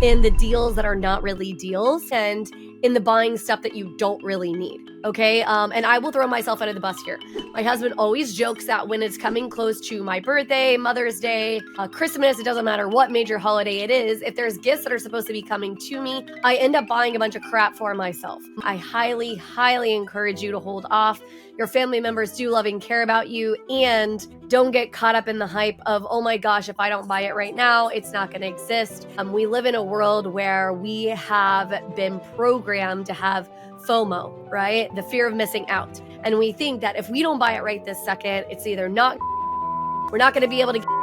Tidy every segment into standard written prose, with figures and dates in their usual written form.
in the deals that are not really deals and in the buying stuff that you don't really need. Okay. And I will throw myself under the bus here. My husband always jokes that when it's coming close to my birthday, Mother's Day, Christmas, it doesn't matter what major holiday it is, if there's gifts that are supposed to be coming to me, I end up buying a bunch of crap for myself. I highly, highly encourage you to hold off. Your family members do love and care about you, and don't get caught up in the hype of, oh my gosh, if I don't buy it right now, it's not going to exist. We live in a world where we have been programmed to have FOMO, right? The fear of missing out. And we think that if we don't buy it right this second, it's either we're not going to be able to.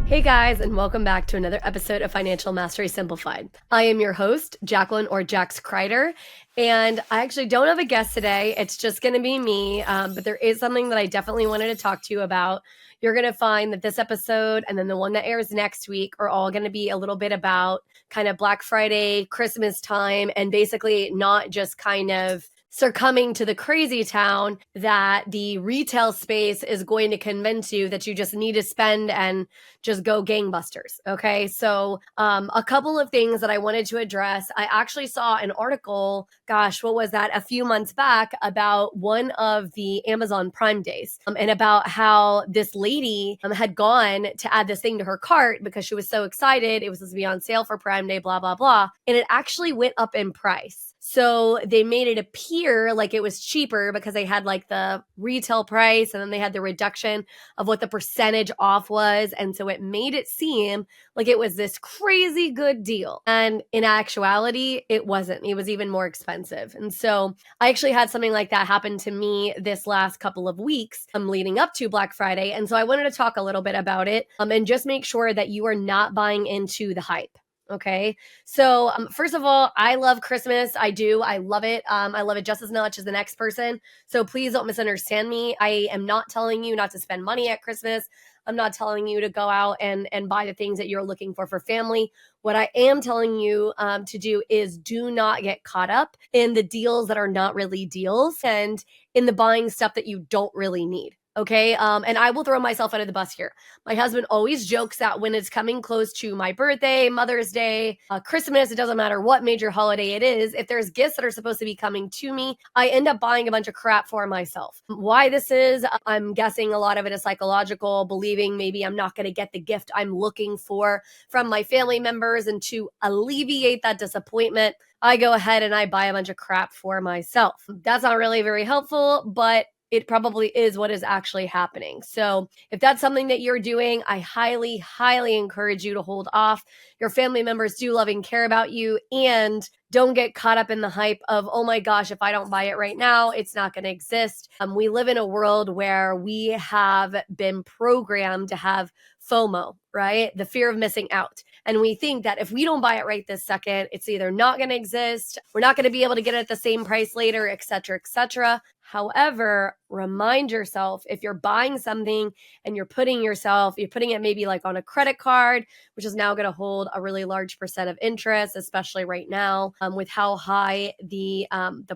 Hey guys, and welcome back to another episode of Financial Mastery Simplified. I am your host, Jacqueline or Jax Crider, and I actually don't have a guest today. It's just going to be me, but there is something that I definitely wanted to talk to you about. You're going to find that this episode and then the one that airs next week are all going to be a little bit about kind of Black Friday, Christmas time, and basically not just kind of succumbing to the crazy town that the retail space is going to convince you that you just need to spend and just go gangbusters. Okay. So a couple of things that I wanted to address. I actually saw an article, what was that? A few months back about one of the Amazon Prime days and about how this lady had gone to add this thing to her cart because she was so excited. It was supposed to be on sale for Prime Day, blah, blah, blah. And it actually went up in price. So they made it appear like it was cheaper because they had like the retail price and then they had the reduction of what the percentage off was. And so it made it seem like it was this crazy good deal. And in actuality, it wasn't. It was even more expensive. And so I actually had something like that happen to me this last couple of weeks leading up to Black Friday. And so I wanted to talk a little bit about it and just make sure that you are not buying into the hype. Okay. So first of all, I love Christmas. I do. I love it. I love it just as much as the next person. So please don't misunderstand me. I am not telling you not to spend money at Christmas. I'm not telling you to go out and buy the things that you're looking for family. What I am telling you to do is do not get caught up in the deals that are not really deals and in the buying stuff that you don't really need. Okay. And I will throw myself under the bus here. My husband always jokes that when it's coming close to my birthday, Mother's Day, Christmas, it doesn't matter what major holiday it is, if there's gifts that are supposed to be coming to me, I end up buying a bunch of crap for myself. Why this is, I'm guessing a lot of it is psychological, believing maybe I'm not going to get the gift I'm looking for from my family members. And to alleviate that disappointment, I go ahead and I buy a bunch of crap for myself. That's not really very helpful, but it probably is what is actually happening. So if that's something that you're doing, I highly, highly encourage you to hold off. Your family members do love and care about you, and don't get caught up in the hype of, oh my gosh, if I don't buy it right now, it's not going to exist. We live in a world where we have been programmed to have FOMO, right? The fear of missing out. And we think that if we don't buy it right this second, it's either not going to exist, we're not going to be able to get it at the same price later, et cetera, et cetera. However, remind yourself if you're buying something and you're putting it maybe like on a credit card, which is now going to hold a really large percent of interest, especially right now with how high the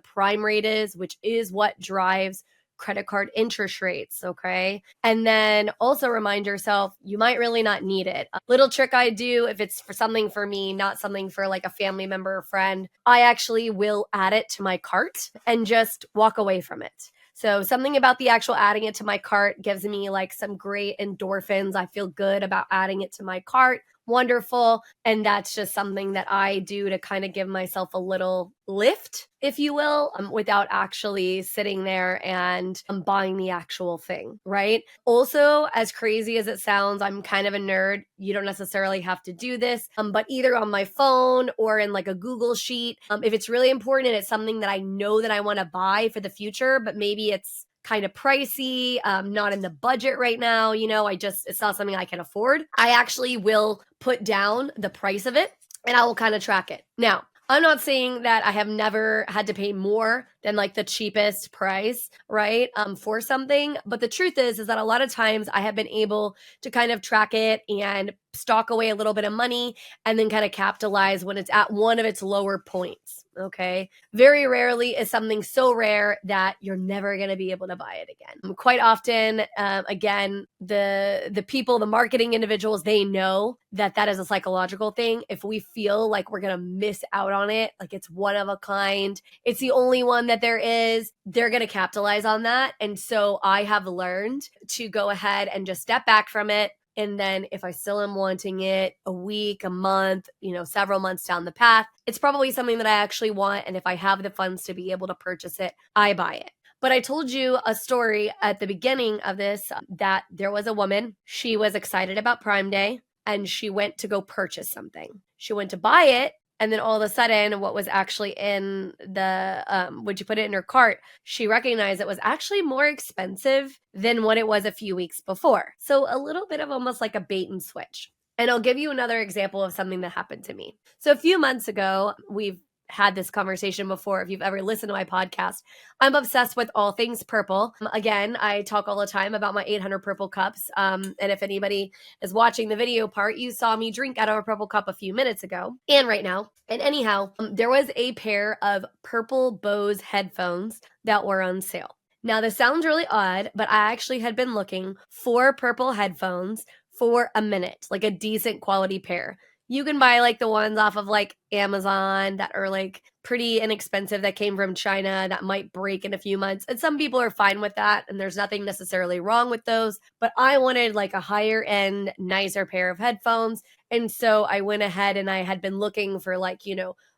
prime rate is, which is what drives credit card interest rates. Okay. And then also remind yourself, you might really not need it. A little trick I do, if it's for something for me, not something for like a family member or friend, I actually will add it to my cart and just walk away from it. So something about the actual adding it to my cart gives me like some great endorphins. I feel good about adding it to my cart. Wonderful. And that's just something that I do to kind of give myself a little lift, if you will, without actually sitting there and buying the actual thing, right? Also, as crazy as it sounds, I'm kind of a nerd. You don't necessarily have to do this, but either on my phone or in like a Google sheet, if it's really important and it's something that I know that I want to buy for the future, but maybe it's kind of pricey, not in the budget right now, it's not something I can afford. I actually will put down the price of it and I will kind of track it. Now, I'm not saying that I have never had to pay more than like the cheapest price, right? For something. But the truth is that a lot of times I have been able to kind of track it and stock away a little bit of money and then kind of capitalize when it's at one of its lower points. Okay. Very rarely is something so rare that you're never going to be able to buy it again. Quite often, again, the people, the marketing individuals, they know that that is a psychological thing. If we feel like we're going to miss out on it, like it's one of a kind, it's the only one that there is, they're going to capitalize on that. And so I have learned to go ahead and just step back from it. And then if I still am wanting it a week, a month, several months down the path, it's probably something that I actually want. And if I have the funds to be able to purchase it, I buy it. But I told you a story at the beginning of this that there was a woman. She was excited about Prime Day and she went to go purchase something. She went to buy it. And then all of a sudden, what was actually in when you put it in her cart, she recognized it was actually more expensive than what it was a few weeks before. So a little bit of almost like a bait and switch. And I'll give you another example of something that happened to me. So a few months ago, we've had this conversation before. If you've ever listened to my podcast, I'm obsessed with all things purple. Again, I talk all the time about my 800 purple cups. And if anybody is watching the video part, you saw me drink out of a purple cup a few minutes ago and right now. And anyhow, there was a pair of purple Bose headphones that were on sale. Now, this sounds really odd, but I actually had been looking for purple headphones for a minute, like a decent quality pair. You can buy like the ones off of like Amazon that are like pretty inexpensive that came from China that might break in a few months. And some people are fine with that. And there's nothing necessarily wrong with those. But I wanted like a higher end, nicer pair of headphones. And so I went ahead and I had been looking for like,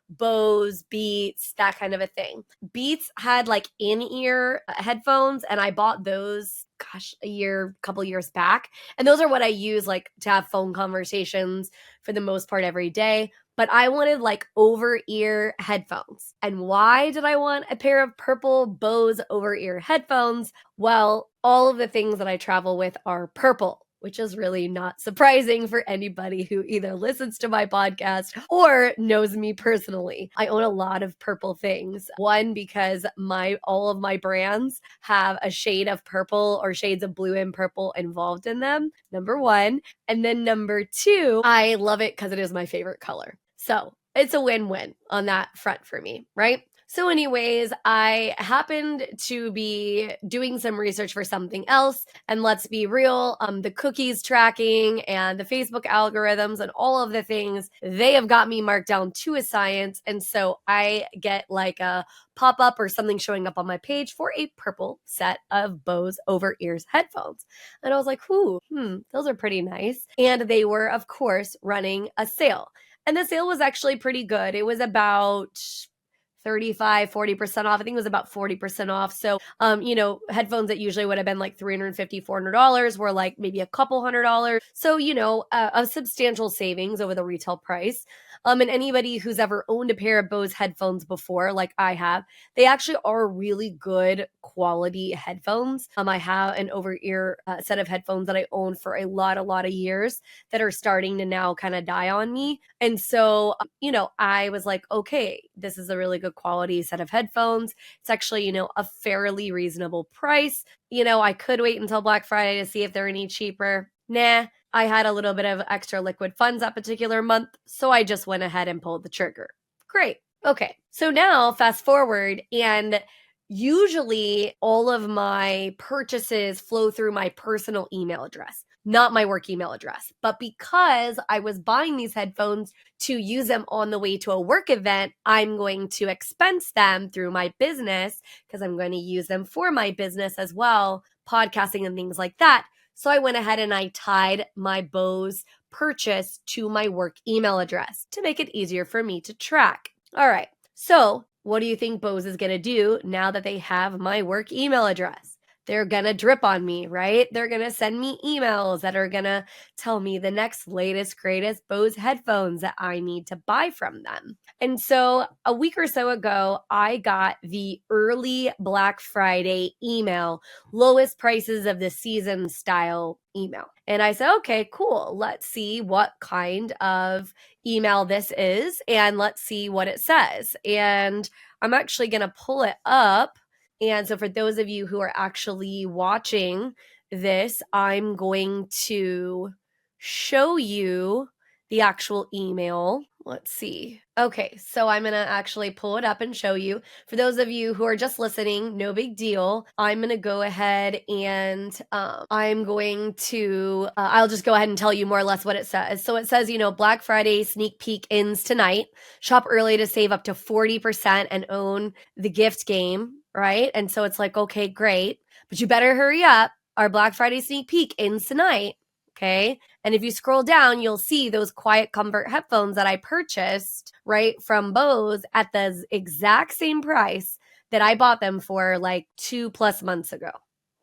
Bose, Beats, that kind of a thing. Beats had like in-ear headphones and I bought those, couple years back. And those are what I use like to have phone conversations for the most part every day. But I wanted like over-ear headphones. And why did I want a pair of purple Bose over-ear headphones? Well, all of the things that I travel with are purple, which is really not surprising for anybody who either listens to my podcast or knows me personally. I own a lot of purple things. One, because all of my brands have a shade of purple or shades of blue and purple involved in them, number one. And then number two, I love it because it is my favorite color. So it's a win-win on that front for me, right? So anyways, I happened to be doing some research for something else. And let's be real, the cookies tracking and the Facebook algorithms and all of the things, they have got me marked down to a science. And so I get like a pop-up or something showing up on my page for a purple set of Bose over-ears headphones. And I was like, those are pretty nice. And they were, of course, running a sale. And the sale was actually pretty good. It was about 35-40% off. I think it was about 40% off. So, headphones that usually would have been like $350-$400 were like maybe a couple $100. So, a substantial savings over the retail price. And anybody who's ever owned a pair of Bose headphones before, like I have, they actually are really good quality headphones. I have an over-ear set of headphones that I owned for a lot of years that are starting to now kind of die on me. And so, I was like, okay, this is a really good quality set of headphones. It's actually, a fairly reasonable price. I could wait until Black Friday to see if they're any cheaper. Nah, I had a little bit of extra liquid funds that particular month, so I just went ahead and pulled the trigger. Great. Okay, so now fast forward, and usually all of my purchases flow through my personal email address, not my work email address. But because I was buying these headphones to use them on the way to a work event, I'm going to expense them through my business because I'm going to use them for my business as well, podcasting and things like that. So I went ahead and I tied my Bose purchase to my work email address to make it easier for me to track. All right. So what do you think Bose is going to do now that they have my work email address? they're gonna drip on me, right? They're gonna send me emails that are gonna tell me the next latest, greatest Bose headphones that I need to buy from them. And so a week or so ago, I got the early Black Friday email, lowest prices of the season style email. And I said, okay, cool. Let's see what kind of email this is and let's see what it says. And I'm actually going to pull it up. And so for those of you who are actually watching this, I'm going to show you the actual email. Let's see. Okay, so I'm going to actually pull it up and show you. For those of you who are just listening, no big deal. I'm going to go ahead and I'll just go ahead and tell you more or less what it says. So it says, Black Friday sneak peek ends tonight. Shop early to save up to 40% and own the gift game, right? And so it's like, okay, great, but you better hurry up. Our Black Friday sneak peek ends tonight. Okay. And if you scroll down, you'll see those Quiet Comfort headphones that I purchased right from Bose at the exact same price that I bought them for like 2+ months ago.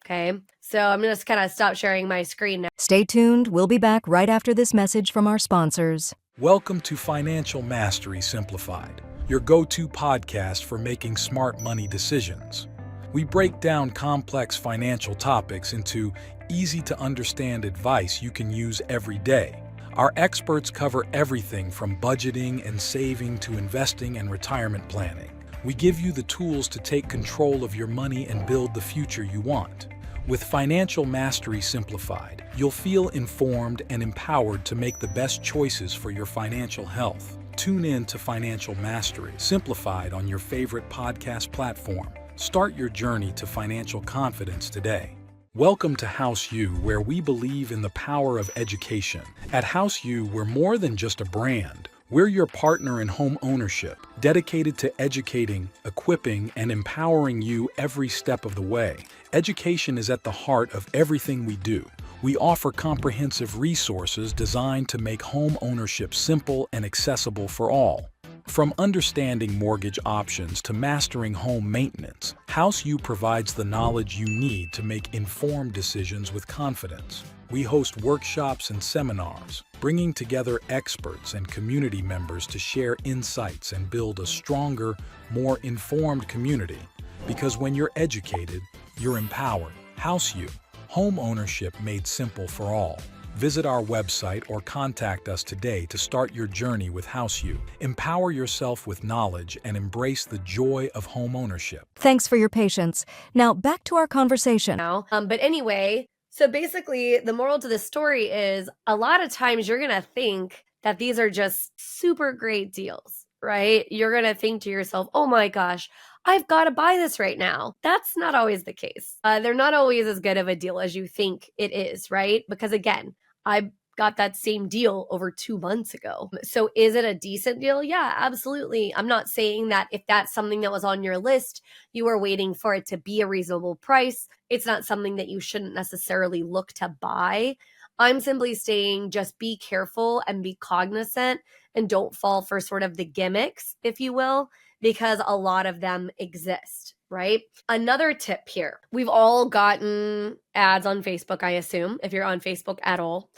Okay. So I'm going to kind of stop sharing my screen now. Stay tuned. We'll be back right after this message from our sponsors. Welcome to Financial Mastery Simplified, your go-to podcast for making smart money decisions. We break down complex financial topics into easy-to-understand advice you can use every day. Our experts cover everything from budgeting and saving to investing and retirement planning. We give you the tools to take control of your money and build the future you want. With Financial Mastery Simplified, you'll feel informed and empowered to make the best choices for your financial health. Tune in to Financial Mastery Simplified on your favorite podcast platform. Start your journey to financial confidence today. Welcome to House U, where we believe in the power of education. At House U, we're more than just a brand. We're your partner in home ownership, dedicated to educating, equipping, and empowering you every step of the way. Education is at the heart of everything we do. We offer comprehensive resources designed to make home ownership simple and accessible for all. From understanding mortgage options to mastering home maintenance, House U provides the knowledge you need to make informed decisions with confidence. We host workshops and seminars, bringing together experts and community members to share insights and build a stronger, more informed community. Because when you're educated, you're empowered. House U, home ownership made simple for all. Visit our website or contact us today to start your journey with House U. Empower yourself with knowledge and embrace the joy of home ownership. Thanks for your patience. Now back to our conversation. But anyway, so basically the moral to this story is a lot of times you're going to think that these are just super great deals, right? You're going to think to yourself, oh my gosh, I've got to buy this right now. That's not always the case. They're not always as good of a deal as you think it is, right? Because again, I got that same deal over 2 months ago. So is it a decent deal? Yeah, absolutely. I'm not saying that if that's something that was on your list, you were waiting for it to be a reasonable price. It's not something that you shouldn't necessarily look to buy. I'm simply saying just be careful and be cognizant and don't fall for sort of the gimmicks, if you will, because a lot of them exist, right? Another tip here. We've all gotten ads on Facebook, I assume, if you're on Facebook at all.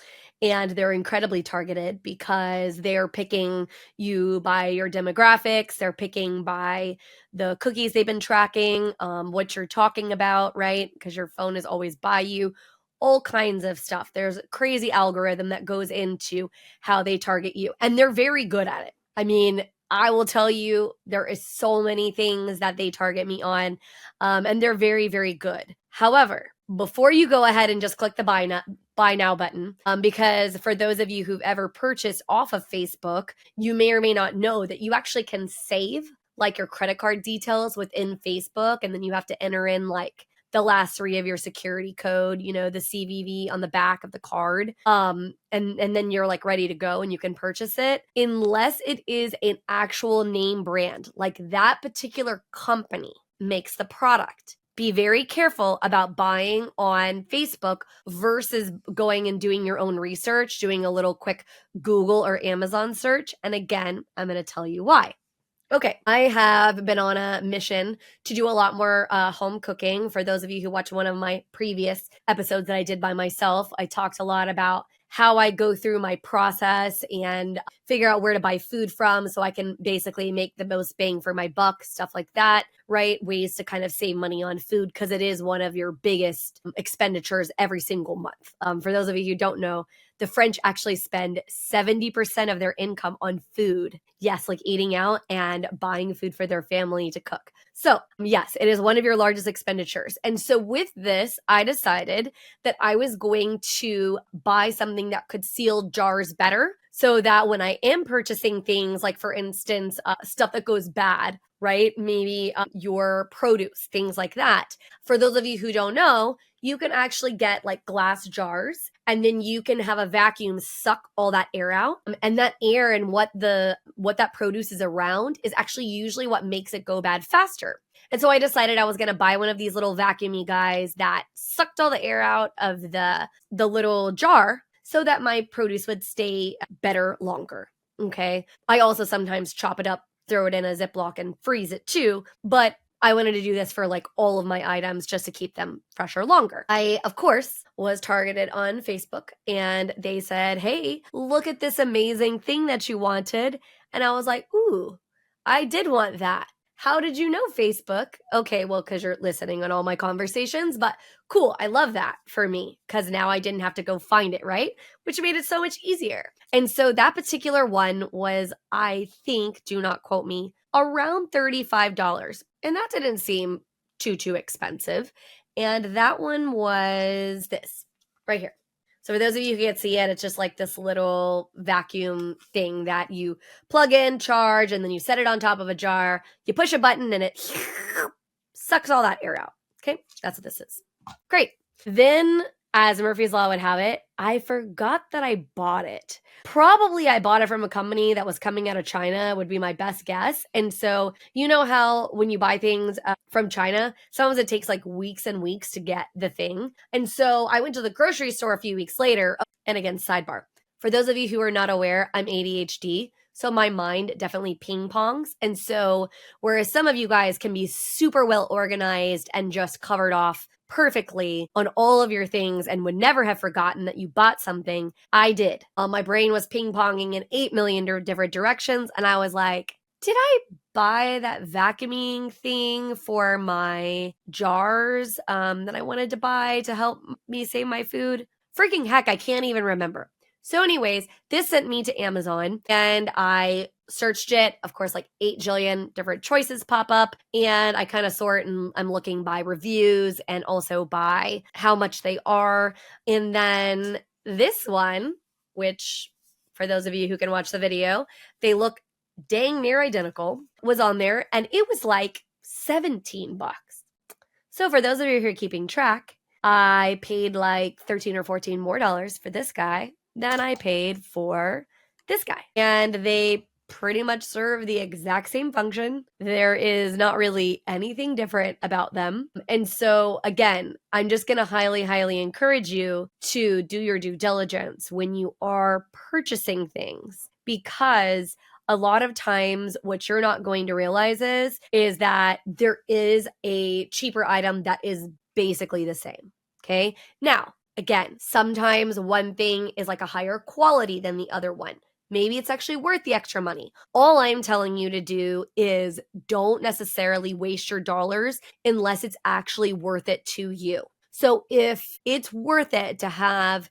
And they're incredibly targeted because they're picking you by your demographics. They're picking by the cookies they've been tracking, what you're talking about, right? Because your phone is always by you. All kinds of stuff. There's a crazy algorithm that goes into how they target you. And they're very good at it. I mean, I will tell you, there is so many things that they target me on, and they're very, very good. However, before you go ahead and just click the buy now button, because for those of you who've ever purchased off of Facebook, you may or may not know that you actually can save like your credit card details within Facebook, and then you have to enter in like the last 3 of your security code, the CVV on the back of the card. And then you're like ready to go and you can purchase it unless it is an actual name brand, like that particular company makes the product. Be very careful about buying on Facebook versus going and doing your own research, doing a little quick Google or Amazon search. And again, I'm going to tell you why. Okay, I have been on a mission to do a lot more home cooking. For those of you who watched one of my previous episodes that I did by myself, I talked a lot about how I go through my process and figure out where to buy food from so I can basically make the most bang for my buck, stuff like that, right? Ways to kind of save money on food because it is one of your biggest expenditures every single month. For those of you who don't know, the French actually spend 70% of their income on food. Yes, like eating out and buying food for their family to cook. So, yes, it is one of your largest expenditures. And so, with this, I decided that I was going to buy something that could seal jars better so that when I am purchasing things, like for instance, stuff that goes bad, right? Maybe your produce, things like that. For those of you who don't know, you can actually get like glass jars and then you can have a vacuum suck all that air out. And that air and what that produce is around is actually usually what makes it go bad faster. And so I decided I was going to buy one of these little vacuumy guys that sucked all the air out of the little jar so that my produce would stay better longer. Okay. I also sometimes chop it up, throw it in a Ziploc and freeze it too, but I wanted to do this for like all of my items just to keep them fresher longer. I, of course, was targeted on Facebook and they said, hey, look at this amazing thing that you wanted. And I was like, ooh, I did want that. How did you know, Facebook? Okay, well, because you're listening on all my conversations, but cool. I love that for me because now I didn't have to go find it, right? Which made it so much easier. And so that particular one was, I think, do not quote me, around $35. And that didn't seem too expensive. And that one was this right here. So for those of you who can't see it, it's just like this little vacuum thing that you plug in, charge, and then you set it on top of a jar. You push a button and it sucks all that air out. Okay, that's what this is. Great. Then, as Murphy's Law would have it, I forgot that I bought it. Probably I bought it from a company that was coming out of China, would be my best guess. And so, you know how when you buy things from China, sometimes it takes like weeks and weeks to get the thing. And so I went to the grocery store a few weeks later. And again, sidebar. For those of you who are not aware, I'm ADHD. So my mind definitely ping pongs. And so, whereas some of you guys can be super well organized and just covered off perfectly on all of your things and would never have forgotten that you bought something, I did. My brain was ping ponging in 8 million different directions. And I was like, did I buy that vacuuming thing for my jars that I wanted to buy to help me save my food? Freaking heck, I can't even remember. So anyways, this sent me to Amazon and I searched it. Of course, like 8 jillion different choices pop up and I kind of sort and I'm looking by reviews and also by how much they are. And then this one, which for those of you who can watch the video, they look dang near identical, was on there and it was like $17. So for those of you who are keeping track, I paid like 13 or 14 more dollars for this guy than I paid for this guy. And they pretty much serve the exact same function. There is not really anything different about them. And so again, I'm just going to highly encourage you to do your due diligence when you are purchasing things, because a lot of times what you're not going to realize is that there is a cheaper item that is basically the same. Okay. Now, again, sometimes one thing is like a higher quality than the other one. Maybe it's actually worth the extra money. All I'm telling you to do is don't necessarily waste your dollars unless it's actually worth it to you. So if it's worth it to have,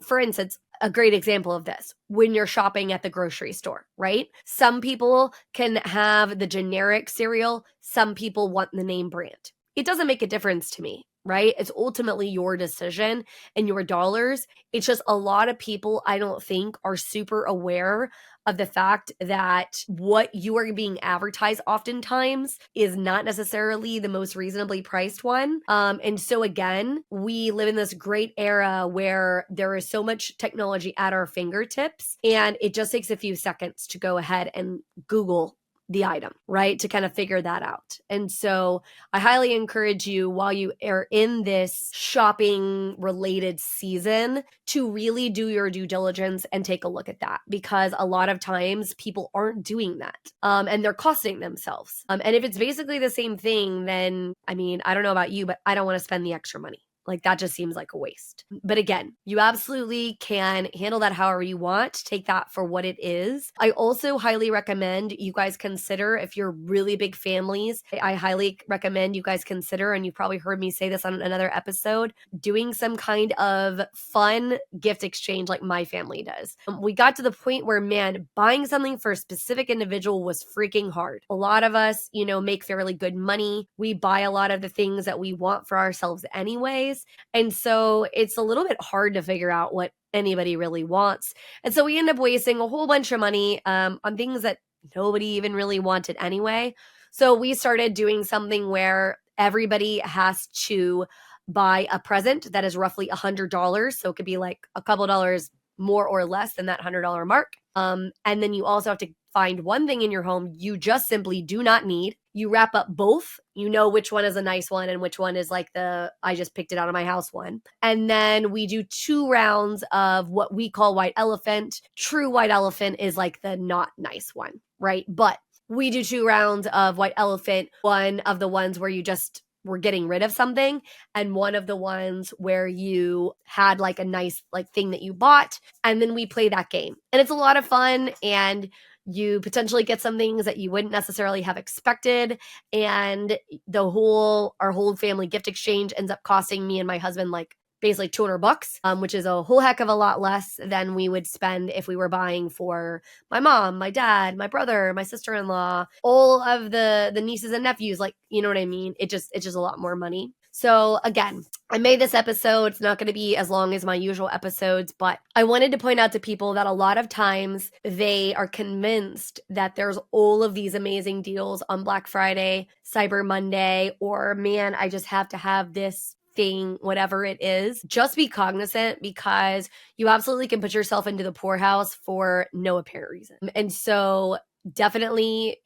for instance, a great example of this, when you're shopping at the grocery store, right? Some people can have the generic cereal. Some people want the name brand. It doesn't make a difference to me, right? It's ultimately your decision and your dollars. It's just a lot of people, I don't think, are super aware of the fact that what you are being advertised oftentimes is not necessarily the most reasonably priced one. And so again, we live in this great era where there is so much technology at our fingertips, and it just takes a few seconds to go ahead and Google the item, right? To kind of figure that out. And so I highly encourage you, while you are in this shopping related season, to really do your due diligence and take a look at that, because a lot of times people aren't doing that, and they're costing themselves. And if it's basically the same thing, then I mean, I don't know about you, but I don't want to spend the extra money. Like, that just seems like a waste. But again, you absolutely can handle that however you want. Take that for what it is. I also highly recommend you guys consider, if you're really big families, I highly recommend you guys consider, and you probably heard me say this on another episode, doing some kind of fun gift exchange like my family does. We got to the point where, man, buying something for a specific individual was freaking hard. A lot of us, make fairly good money. We buy a lot of the things that we want for ourselves anyways. And so it's a little bit hard to figure out what anybody really wants. And so we end up wasting a whole bunch of money on things that nobody even really wanted anyway. So we started doing something where everybody has to buy a present that is roughly $100. So it could be like a couple dollars more or less than that $100 mark. And then you also have to find one thing in your home you just simply do not need. You wrap up both. You know which one is a nice one and which one is like the I just picked it out of my house one. And then we do 2 rounds of what we call white elephant. True white elephant is like the not nice one, right? But we do 2 rounds of white elephant, one of the ones where you just were getting rid of something, and one of the ones where you had like a nice like thing that you bought, and then we play that game. And it's a lot of fun, and you potentially get some things that you wouldn't necessarily have expected, and our whole family gift exchange ends up costing me and my husband like basically $200, which is a whole heck of a lot less than we would spend if we were buying for my mom, my dad, my brother, my sister-in-law, all of the nieces and nephews. Like, you know what I mean? It's just a lot more money. So again, I made this episode. It's not going to be as long as my usual episodes, but I wanted to point out to people that a lot of times they are convinced that there's all of these amazing deals on Black Friday, Cyber Monday, or man, I just have to have this thing, whatever it is. Just be cognizant, because you absolutely can put yourself into the poorhouse for no apparent reason. And so definitely,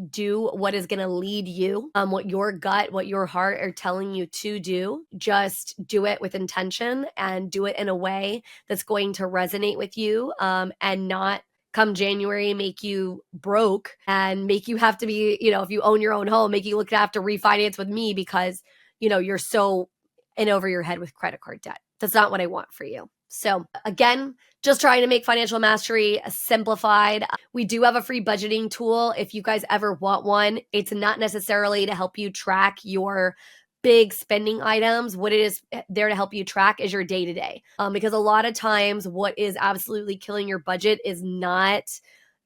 do what is going to lead you, what your gut, what your heart are telling you to do. Just do it with intention and do it in a way that's going to resonate with you, and not come January make you broke and make you have to be, if you own your own home, make you look to have to refinance with me because, you're so in over your head with credit card debt. That's not what I want for you. So again, just trying to make financial mastery simplified. We do have a free budgeting tool if you guys ever want one. It's not necessarily to help you track your big spending items. What it is there to help you track is your day-to-day. Because a lot of times what is absolutely killing your budget is not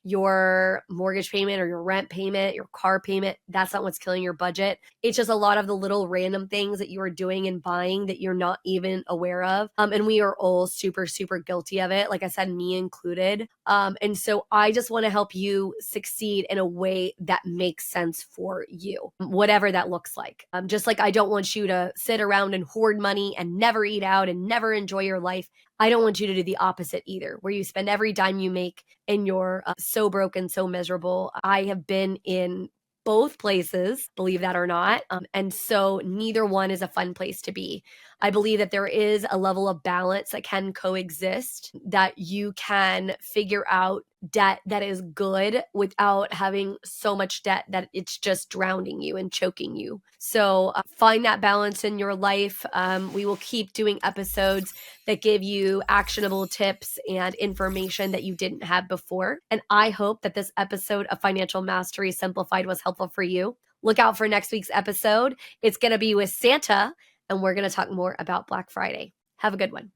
your mortgage payment or your rent payment, your car payment. That's not what's killing your budget. It's just a lot of the little random things that you are doing and buying that you're not even aware of. And we are all super, super guilty of it. Like I said, me included. And so I just want to help you succeed in a way that makes sense for you, whatever that looks like. Just like I don't want you to sit around and hoard money and never eat out and never enjoy your life. I don't want you to do the opposite either, where you spend every dime you make and you're so broke and so miserable. I have been in both places, believe that or not. And so neither one is a fun place to be. I believe that there is a level of balance that can coexist, that you can figure out debt that is good without having so much debt that it's just drowning you and choking you. So find that balance in your life. We will keep doing episodes that give you actionable tips and information that you didn't have before. And I hope that this episode of Financial Mastery Simplified was helpful for you. Look out for next week's episode. It's going to be with Santa, and we're going to talk more about Black Friday. Have a good one.